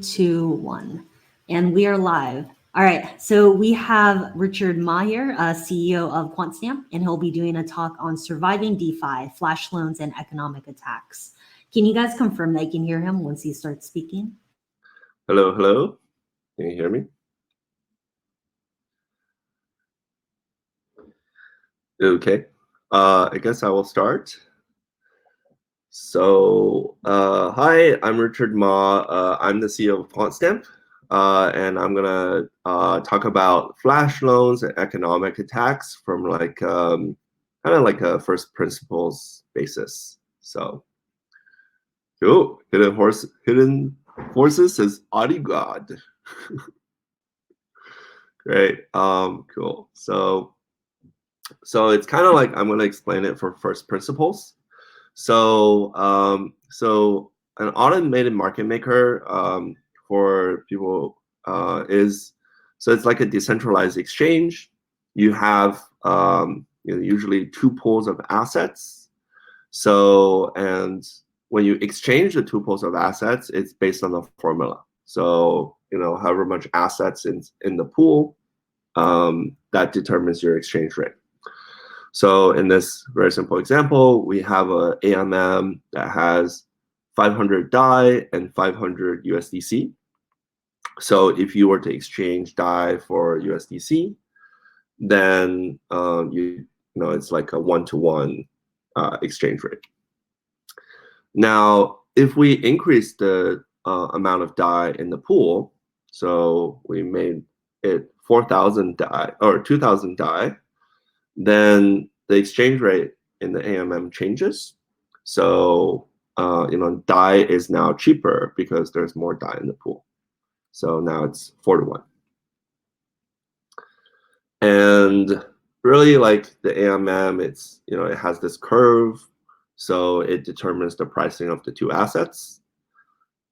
Two, one. And we are live. All right. So we have Richard Ma here, CEO of Quantstamp, and he'll be doing a talk on surviving DeFi, flash loans, and economic attacks. Can you guys confirm that you can hear him once he starts speaking? Hello, hello. Can you hear me? Okay. I guess I will start. So, hi, I'm Richard Ma. I'm the CEO of Quantstamp, and I'm gonna talk about flash loans and economic attacks from kind of like a first principles basis. So, cool. Hidden forces says Audi God. Great. Cool. So it's kind of like I'm going to explain it for first principles. So an automated market maker for people is it's like a decentralized exchange. You have usually two pools of assets. So and when you exchange the two pools of assets, it's based on a formula. So however much assets in the pool, that determines your exchange rate. So in this very simple example, we have a AMM that has 500 DAI and 500 USDC. So if you were to exchange DAI for USDC, then it's like a one-to-one exchange rate. Now, if we increase the amount of DAI in the pool, so we made it 4,000 DAI or 2,000 DAI, then the exchange rate in the AMM changes. So DAI is now cheaper because there's more DAI in the pool. So now it's 4-to-1. And really, like the AMM, it has this curve, so it determines the pricing of the two assets.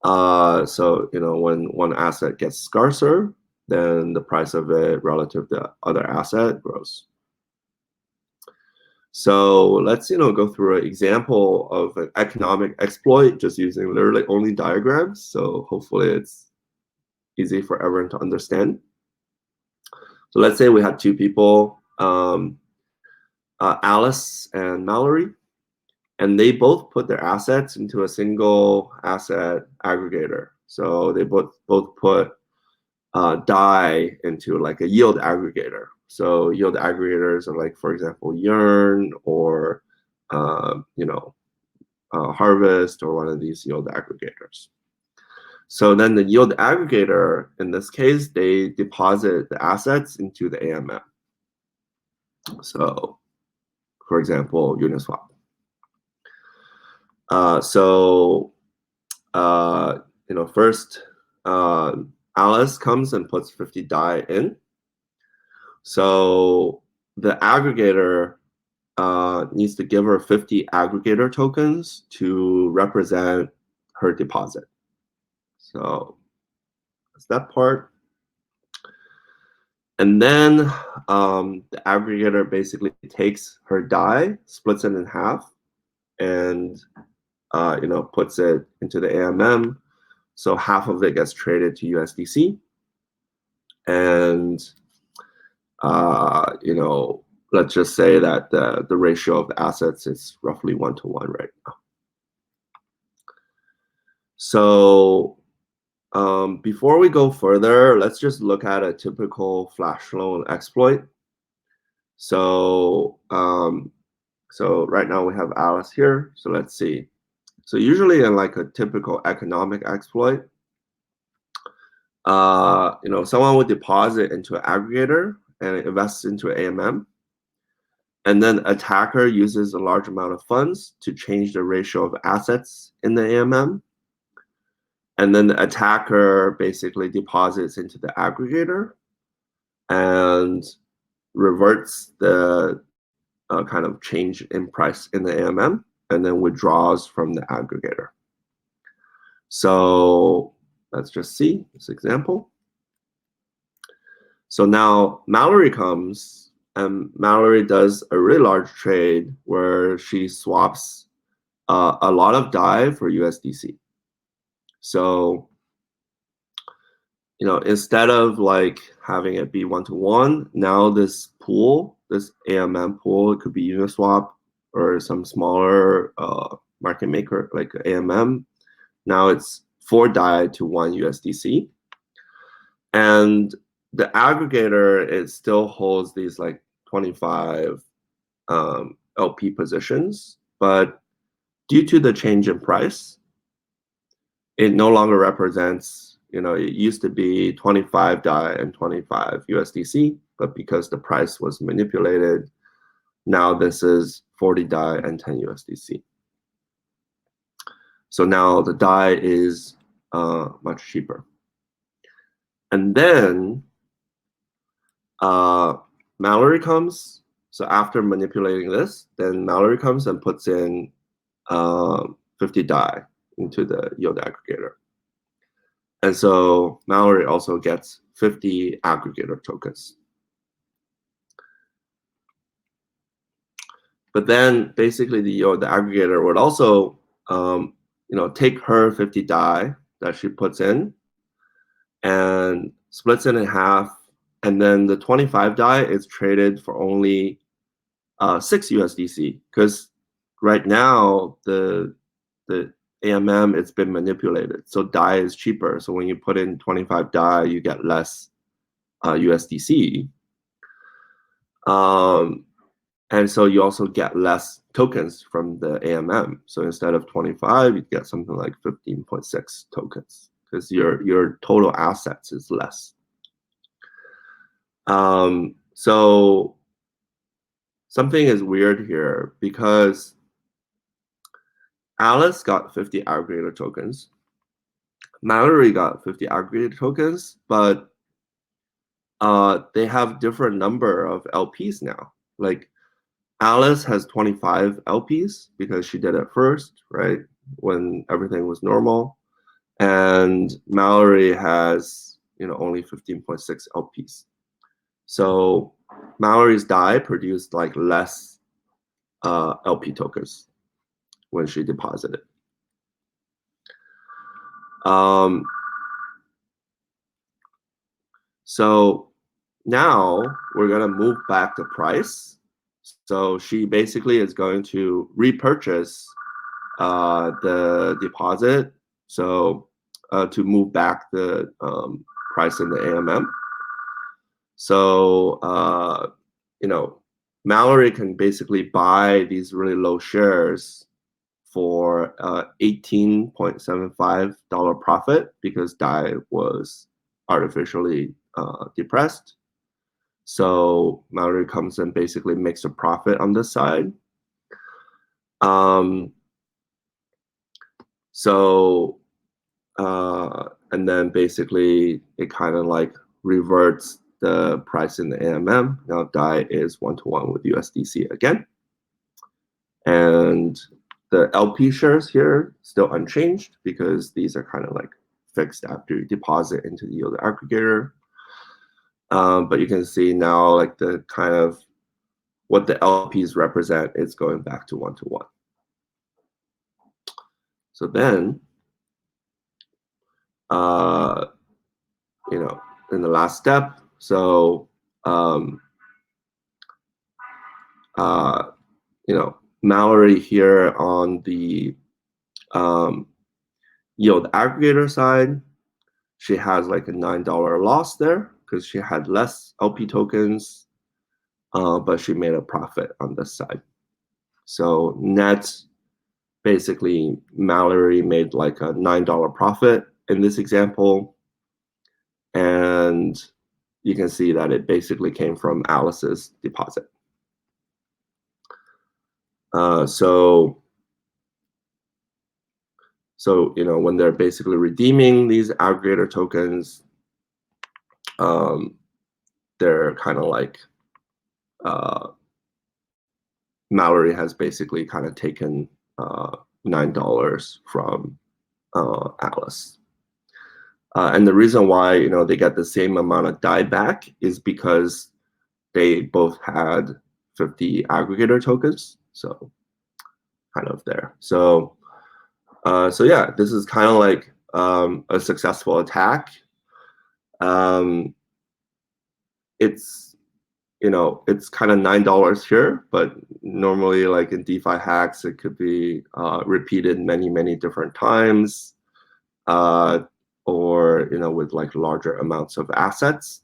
So when one asset gets scarcer, then the price of it relative to the other asset grows. So let's go through an example of an economic exploit just using literally only diagrams. So hopefully it's easy for everyone to understand. So let's say we had two people, Alice and Mallory, and they both put their assets into a single asset aggregator. So they both put DAI into like a yield aggregator. So yield aggregators are like, for example, Yearn or Harvest or one of these yield aggregators. So then the yield aggregator, in this case, they deposit the assets into the AMM. So, for example, Uniswap. First, Alice comes and puts 50 DAI in. So the aggregator needs to give her 50 aggregator tokens to represent her deposit. So that's that part. And then the aggregator basically takes her DAI, splits it in half, and puts it into the AMM. So half of it gets traded to USDC. And let's just say that the ratio of the assets is roughly 1-to-1 right now. So before we go further, let's just look at a typical flash loan exploit. So right now we have Alice here. So let's see. So usually in like a typical economic exploit, someone would deposit into an aggregator and it invests into an AMM. And then attacker uses a large amount of funds to change the ratio of assets in the AMM. And then the attacker basically deposits into the aggregator and reverts the kind of change in price in the AMM and then withdraws from the aggregator. So let's just see this example. So now Mallory comes and Mallory does a really large trade where she swaps a lot of DAI for USDC. So instead of like having it be 1-to-1, now this pool, this AMM pool, it could be Uniswap or some smaller market maker like AMM. Now it's 4 DAI to 1 USDC. And the aggregator, it still holds these like 25 LP positions, but due to the change in price, it no longer represents, it used to be 25 DAI and 25 USDC, but because the price was manipulated, now this is 40 DAI and 10 USDC. So now the DAI is much cheaper. And then Mallory comes. So after manipulating this, then Mallory comes and puts in 50 DAI into the yield aggregator. And so Mallory also gets 50 aggregator tokens. But then basically the aggregator would also take her 50 DAI that she puts in and splits it in half. And then the 25 DAI is traded for only 6 USDC, because right now the AMM, it's been manipulated. So DAI is cheaper. So when you put in 25 DAI, you get less USDC. And so you also get less tokens from the AMM. So instead of 25, you get something like 15.6 tokens, because your total assets is less. So something is weird here, because Alice got 50 aggregator tokens. Mallory got 50 aggregator tokens, but they have different number of LPs now. Like Alice has 25 LPs because she did it first, right? When everything was normal. And Mallory has, only 15.6 LPs. So Mallory's DAI produced like less LP tokens when she deposited. So now we're gonna move back the price. So she basically is going to repurchase the deposit. So to move back the price in the AMM. So Mallory can basically buy these really low shares for $18.75 profit, because DAI was artificially depressed. So Mallory comes and basically makes a profit on this side. And then basically it kind of like reverts the price in the AMM. Now DAI is 1-to-1 with USDC again. And the LP shares here still unchanged, because these are kind of like fixed after you deposit into the yield aggregator. But you can see now like the kind of what the LPs represent is going back to 1-to-1. So then, in the last step, so Mallory here on the yield aggregator side, she has like a $9 loss there because she had less LP tokens, but she made a profit on this side. So net, basically Mallory made like a $9 profit in this example. And you can see that it basically came from Alice's deposit. So when they're basically redeeming these aggregator tokens, they're kind of like Mallory has basically kind of taken $9 from Alice. And the reason why they get the same amount of DAI back is because they both had 50 aggregator tokens. So kind of there. So yeah, this is kind of like a successful attack. it's it's kind of $9 here, but normally like in DeFi hacks, it could be repeated many different times, or with like larger amounts of assets.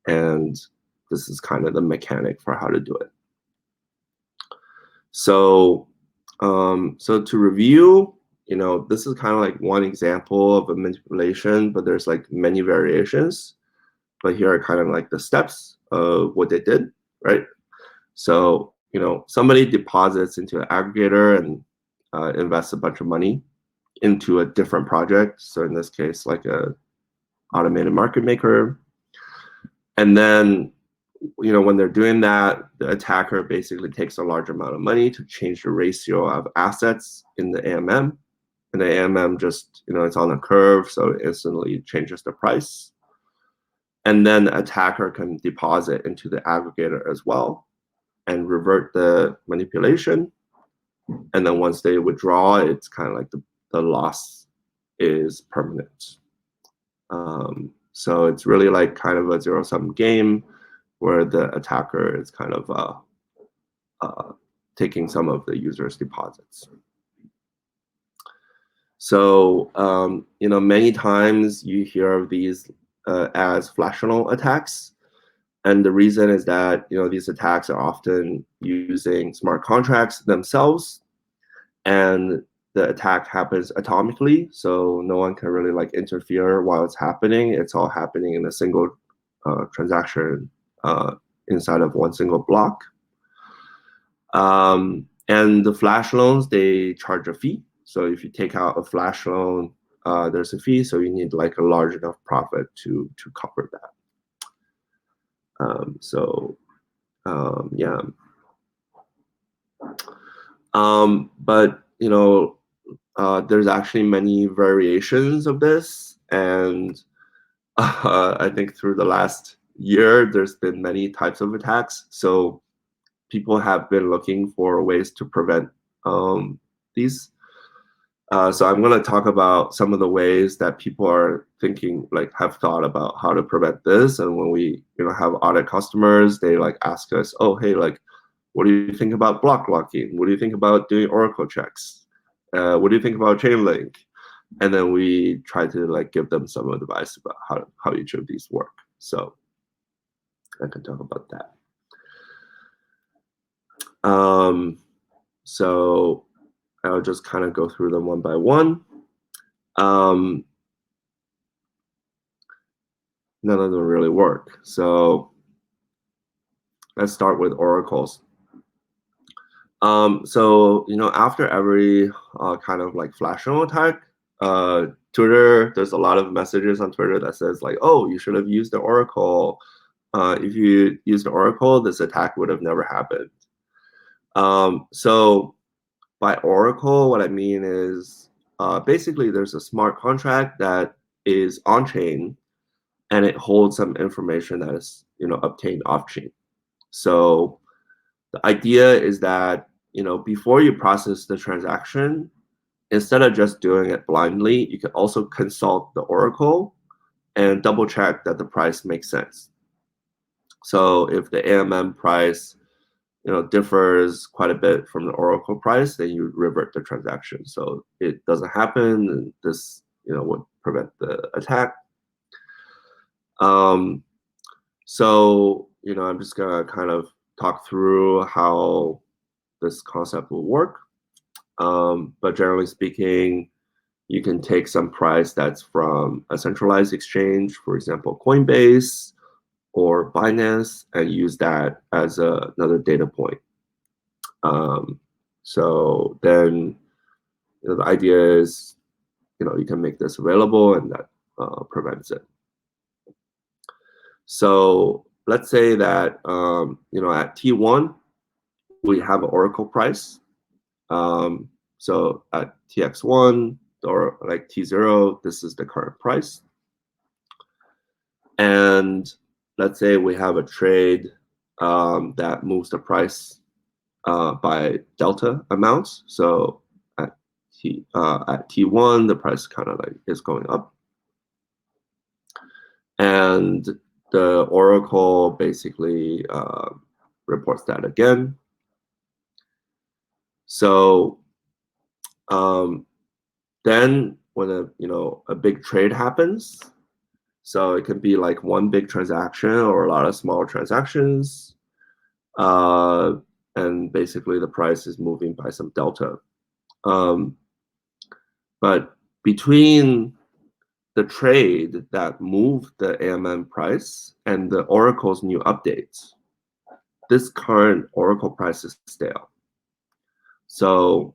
And this is kind of the mechanic for how to do it. So, so to review, this is kind of like one example of a manipulation, but there's like many variations. But here are kind of like the steps of what they did, right? So, somebody deposits into an aggregator and invests a bunch of money into a different project. So in this case, like a automated market maker. And then, when they're doing that, the attacker basically takes a large amount of money to change the ratio of assets in the AMM. And the AMM just, it's on a curve, so it instantly changes the price. And then the attacker can deposit into the aggregator as well and revert the manipulation. And then once they withdraw, it's kind of like the loss is permanent. So it's really like kind of a zero-sum game where the attacker is kind of taking some of the user's deposits. So, many times you hear of these as Flashloan attacks. And the reason is that, these attacks are often using smart contracts themselves. And the attack happens atomically, so no one can really like interfere while it's happening. It's all happening in a single transaction inside of one single block. And the flash loans, they charge a fee. So if you take out a flash loan, there's a fee. So you need like a large enough profit to cover that. Yeah. But there's actually many variations of this, and I think through the last year, there's been many types of attacks. So people have been looking for ways to prevent these. So I'm going to talk about some of the ways that people are thinking, like have thought about how to prevent this. And when we have audit customers, they like ask us, oh, hey, like, what do you think about block locking? What do you think about doing Oracle checks? What do you think about Chainlink? And then we try to like give them some advice about how each of these work. So I can talk about that. So I'll just kind of go through them one by one. None of them really work. So let's start with oracles. So after every kind of like Flashloan attack, Twitter, there's a lot of messages on Twitter that says like, oh, you should have used the oracle. If you used the oracle, this attack would have never happened. So by oracle, what I mean is basically there's a smart contract that is on chain, and it holds some information that is obtained off chain. So the idea is that before you process the transaction, instead of just doing it blindly, you can also consult the oracle and double check that the price makes sense. So if the AMM price differs quite a bit from the oracle price, then you revert the transaction. So it doesn't happen, and this would prevent the attack. So I'm just gonna kind of talk through how this concept will work. But generally speaking, you can take some price that's from a centralized exchange, for example, Coinbase or Binance, and use that as another data point. So then the idea is, you can make this available, and that prevents it. So let's say that at T1 we have an oracle price. So at TX1 or like T0, this is the current price. And let's say we have a trade that moves the price by delta amounts. So at T1, the price kind of like is going up. and the Oracle basically reports that again. So then when a big trade happens, so it can be like one big transaction or a lot of small transactions, and basically the price is moving by some delta. But between the trade that moved the AMM price and the Oracle's new updates, this current Oracle price is stale. So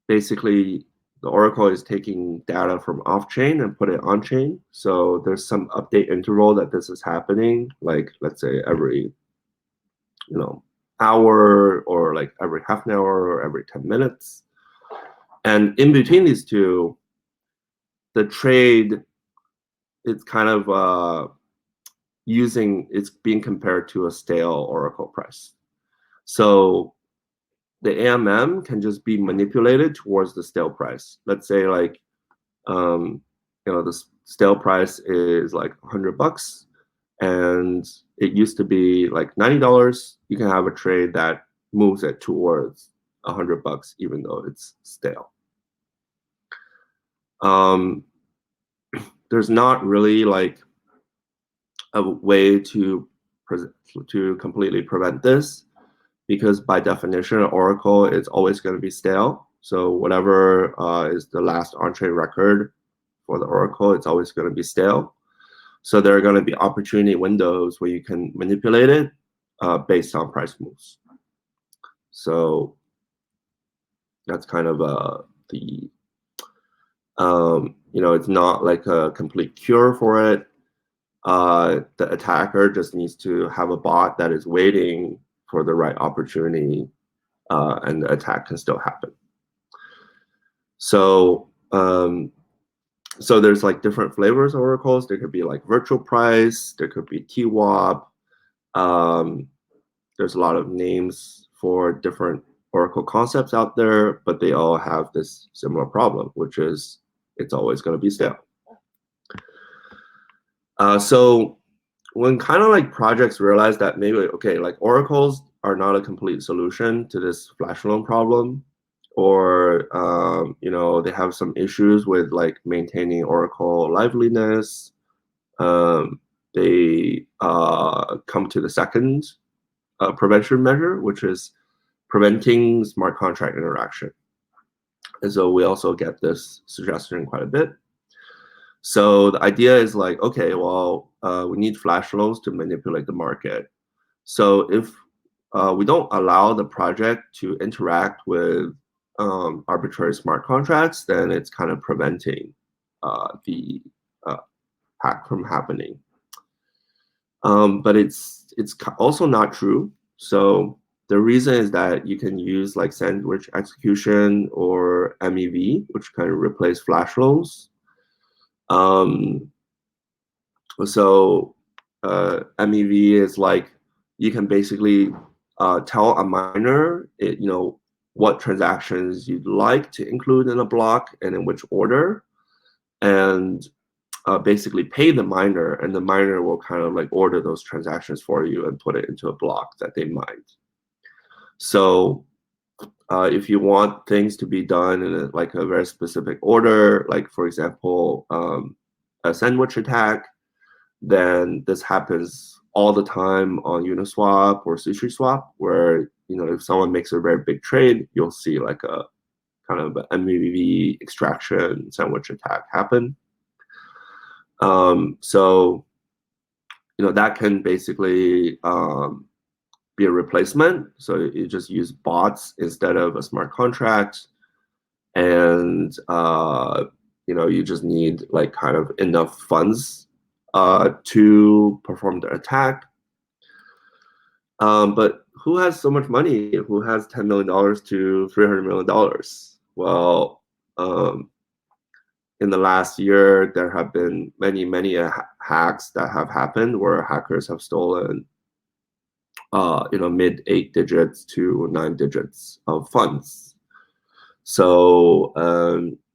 basically, the Oracle is taking data from off-chain and put it on-chain. So there's some update interval that this is happening, like let's say every hour, or like every half an hour, or every 10 minutes. And in between these two, the trade, it's kind of it's being compared to a stale Oracle price. So the AMM can just be manipulated towards the stale price. Let's say like, the stale price is like $100, and it used to be like $90. You can have a trade that moves it towards $100, even though it's stale. There's not really like a way to completely prevent this, because by definition, Oracle is always going to be stale. So whatever is the last on-chain record for the Oracle, it's always going to be stale. So there are going to be opportunity windows where you can manipulate it based on price moves. So that's kind of it's not like a complete cure for it. The attacker just needs to have a bot that is waiting for the right opportunity, and the attack can still happen. So so there's like different flavors of oracles. There could be like virtual price, there could be TWAP. There's a lot of names for different oracle concepts out there, but they all have this similar problem, which is it's always going to be stale. So when kind of like projects realize that maybe, okay, like oracles are not a complete solution to this flash loan problem, or they have some issues with like maintaining oracle liveliness, they come to the second prevention measure, which is preventing smart contract interaction. And so we also get this suggestion quite a bit. So the idea is like, okay, well, we need flash loans to manipulate the market. So if we don't allow the project to interact with arbitrary smart contracts, then it's kind of preventing the hack from happening. But it's also not true. So the reason is that you can use like sandwich execution or MEV, which kind of replace flash loans. So MEV is like, you can basically tell a miner what transactions you'd like to include in a block and in which order, and basically pay the miner, and the miner will kind of like order those transactions for you and put it into a block that they mined. So if you want things to be done in a very specific order, like for example, a sandwich attack, then this happens all the time on Uniswap or SushiSwap, where if someone makes a very big trade, you'll see like a kind of MEV extraction sandwich attack happen. So that can basically be a replacement. So you just use bots instead of a smart contract, and you just need like kind of enough funds to perform the attack. But who has so much money? Who has $10 million to $300 million? Well, in the last year, there have been many hacks that have happened where hackers have stolen mid 8 digits to 9 digits of funds. So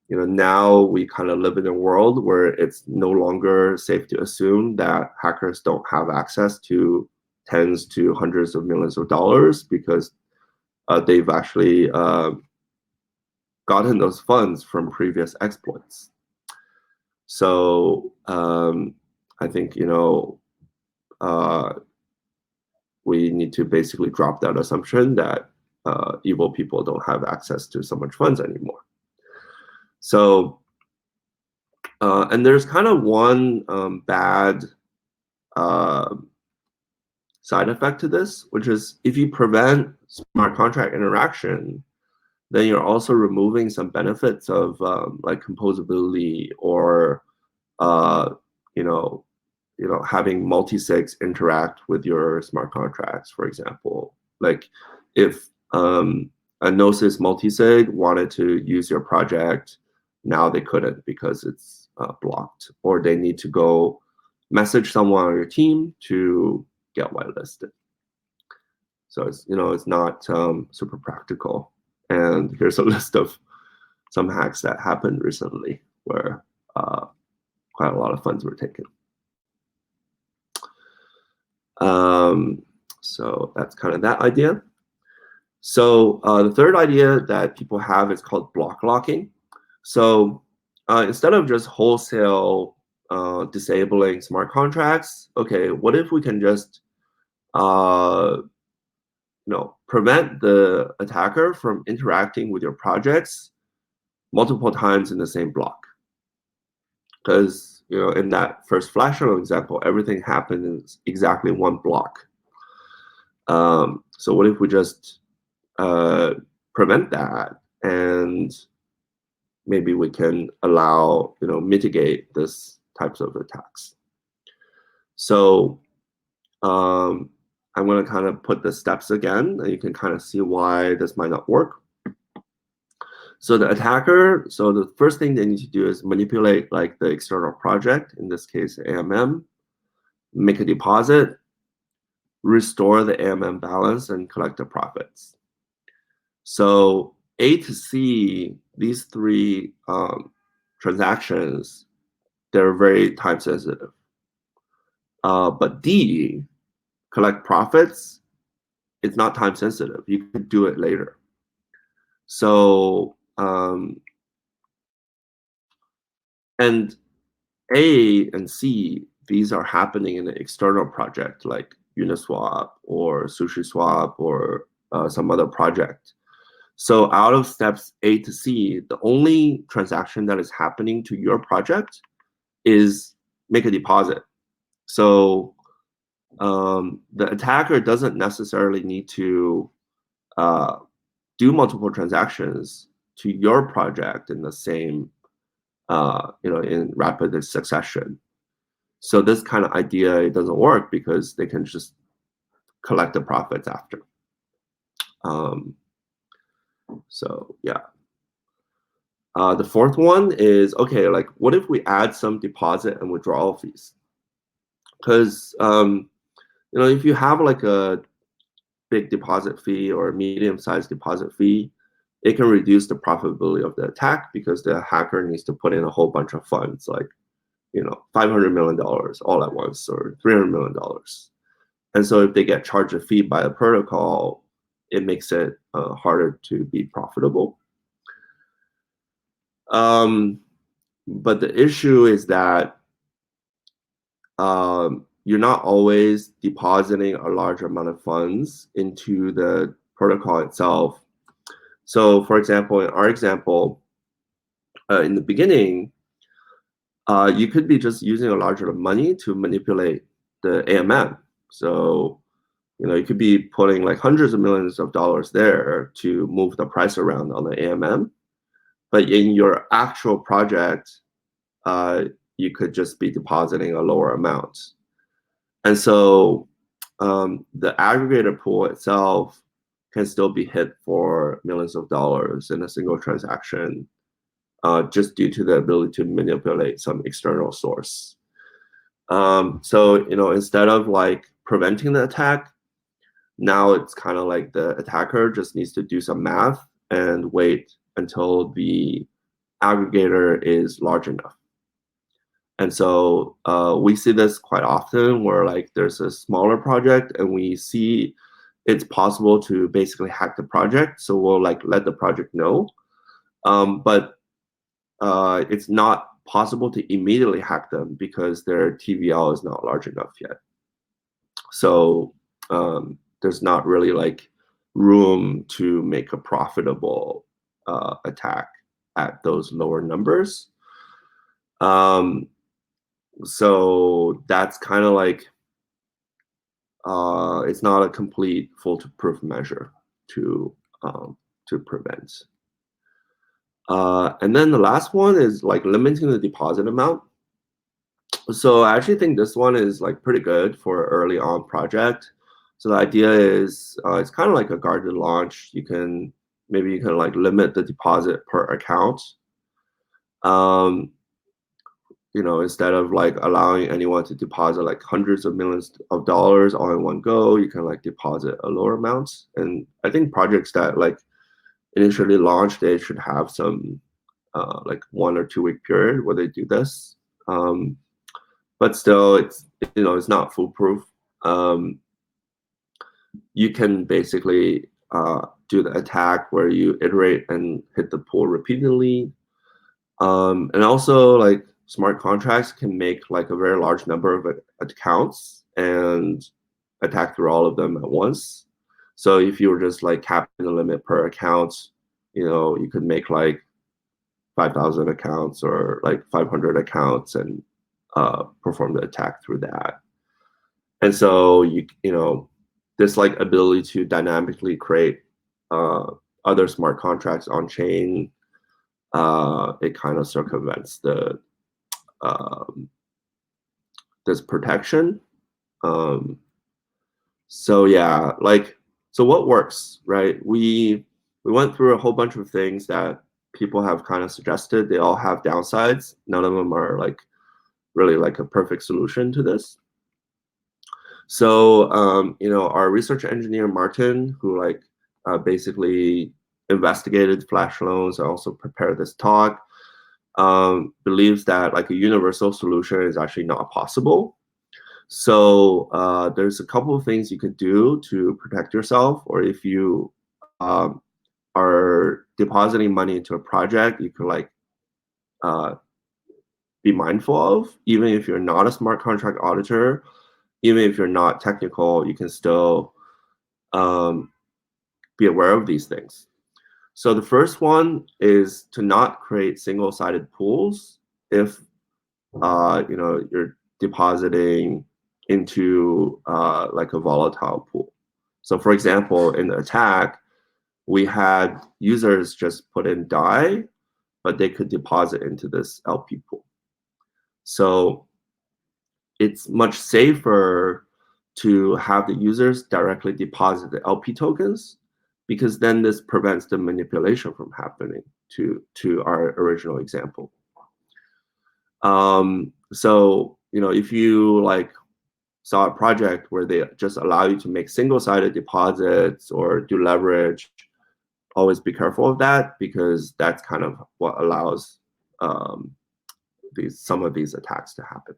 now we kind of live in a world where it's no longer safe to assume that hackers don't have access to tens to hundreds of millions of dollars because they've actually gotten those funds from previous exploits. So I think we need to basically drop that assumption that evil people don't have access to so much funds anymore. So, and there's kind of one bad side effect to this, which is if you prevent smart contract interaction, then you're also removing some benefits of like composability or having multi-sigs interact with your smart contracts, for example. Like if a Gnosis multi-sig wanted to use your project, now they couldn't because it's blocked, or they need to go message someone on your team to get whitelisted. So it's not super practical. And here's a list of some hacks that happened recently where quite a lot of funds were taken. So that's kind of that idea. So the third idea that people have is called block locking. So instead of just wholesale disabling smart contracts, okay, what if we can just prevent the attacker from interacting with your projects multiple times in the same block? Because in that first Flashloan example, everything happened in exactly one block. So what if we just prevent that, and maybe we can allow mitigate this types of attacks? So I'm going to kind of put the steps again, and you can kind of see why this might not work. So the attacker, so the first thing they need to do is manipulate like the external project, in this case AMM, make a deposit, restore the AMM balance, and collect the profits. So A to C, these three transactions, they're very time sensitive. But D, collect profits, it's not time sensitive. You can do it later. So and A and C, these are happening in an external project like Uniswap or SushiSwap or some other project. So out of steps A to C, the only transaction that is happening to your project is make a deposit. So the attacker doesn't necessarily need to do multiple transactions to your project in the same, in rapid succession. So this kind of idea, it doesn't work because they can just collect the profits after. So yeah. The fourth one is, okay, like what if we add some deposit and withdrawal fees? Because if you have like a big deposit fee or a medium-sized deposit fee, it can reduce the profitability of the attack because the hacker needs to put in a whole bunch of funds, like $500 million all at once or $300 million. And so if they get charged a fee by the protocol, it makes it harder to be profitable. But the issue is that you're not always depositing a large amount of funds into the protocol itself. So for example, in our example, in the beginning, you could be just using a large amount of money to manipulate the AMM. So you could be putting like hundreds of millions of dollars there to move the price around on the AMM. But in your actual project, you could just be depositing a lower amount. And so the aggregator pool itself can still be hit for millions of dollars in a single transaction, just due to the ability to manipulate some external source. So instead of like preventing the attack, now it's kind of like the attacker just needs to do some math and wait until the aggregator is large enough. And so we see this quite often where like there's a smaller project and we see it's possible to basically hack the project. So we'll like let the project know. But it's not possible to immediately hack them because their TVL is not large enough yet. So there's not really like room to make a profitable attack at those lower numbers. So that's kind of like it's not a complete foolproof measure to prevent. And then the last one is like limiting the deposit amount. So I actually think this one is like pretty good for an early on project. So the idea is it's kind of like a guarded launch. Maybe you can like limit the deposit per account. Instead of like allowing anyone to deposit like hundreds of millions of dollars all in one go, you can like deposit a lower amount. And I think projects that like initially launch, they should have some like 1 or 2 week period where they do this. But still, it's not foolproof. You can basically do the attack where you iterate and hit the pool repeatedly. And also like smart contracts can make like a very large number of accounts and attack through all of them at once. So if you were just like capping the limit per account, you could make like 5,000 accounts or like 500 accounts and perform the attack through that. And so this like ability to dynamically create other smart contracts on chain, it kind of circumvents this protection. So yeah, so what works, right? We went through a whole bunch of things that people have kind of suggested. They all have downsides. None of them are like really like a perfect solution to this. So our research engineer Martin, who like basically investigated Flashloans and also prepared this talk, believes that like a universal solution is actually not possible. So there's a couple of things you could do to protect yourself, or if you are depositing money into a project, you could like be mindful of, even if you're not a smart contract auditor, even if you're not technical, you can still be aware of these things. So the first one is to not create single-sided pools if you're depositing into like a volatile pool. So for example, in the attack, we had users just put in DAI, but they could deposit into this LP pool. So it's much safer to have the users directly deposit the LP tokens, because then this prevents the manipulation from happening to our original example. So if you like saw a project where they just allow you to make single-sided deposits or do leverage, always be careful of that, because that's kind of what allows some of these attacks to happen.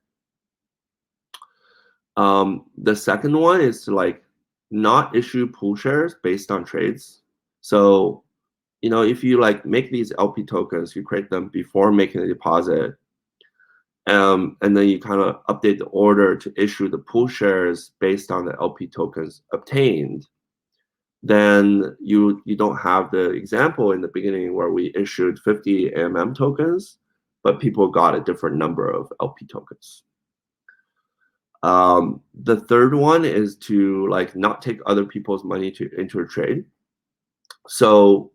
The second one is to like not issue pool shares based on trades. So if you like make these LP tokens, you create them before making a deposit, and then you kind of update the order to issue the pool shares based on the LP tokens obtained, then you don't have the example in the beginning where we issued 50 AMM tokens, but people got a different number of LP tokens. The third one is to like not take other people's money into a trade. So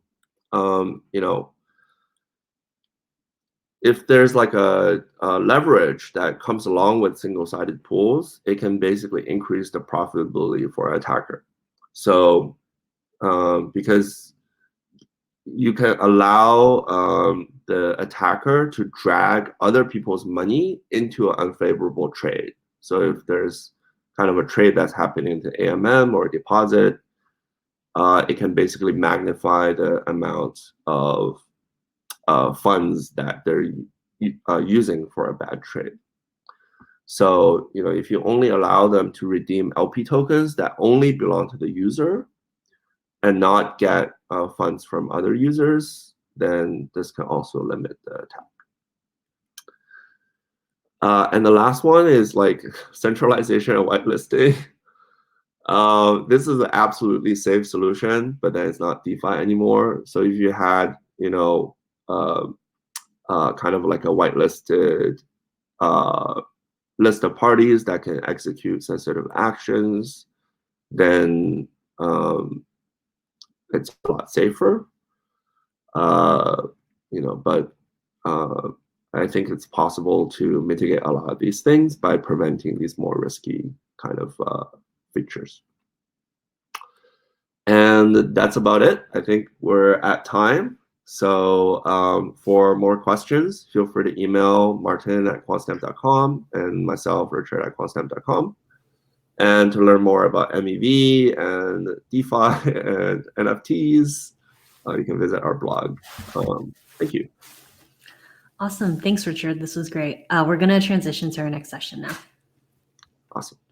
if there's like a leverage that comes along with single-sided pools, it can basically increase the profitability for an attacker. So because you can allow the attacker to drag other people's money into an unfavorable trade. So if there's kind of a trade that's happening to AMM or a deposit, it can basically magnify the amount of funds that they're using for a bad trade. So, if you only allow them to redeem LP tokens that only belong to the user and not get funds from other users, then this can also limit the attack. And the last one is like centralization and whitelisting. This is an absolutely safe solution, but then it's not DeFi anymore. So if you had, kind of like a whitelisted list of parties that can execute sensitive actions, then it's a lot safer. But I think it's possible to mitigate a lot of these things by preventing these more risky kind of features. And that's about it. I think we're at time. So for more questions, feel free to email martin@quantstamp.com and myself, richard@quantstamp.com. And to learn more about MEV and DeFi and NFTs, you can visit our blog. Thank you. Awesome. Thanks, Richard. This was great. We're going to transition to our next session now. Awesome.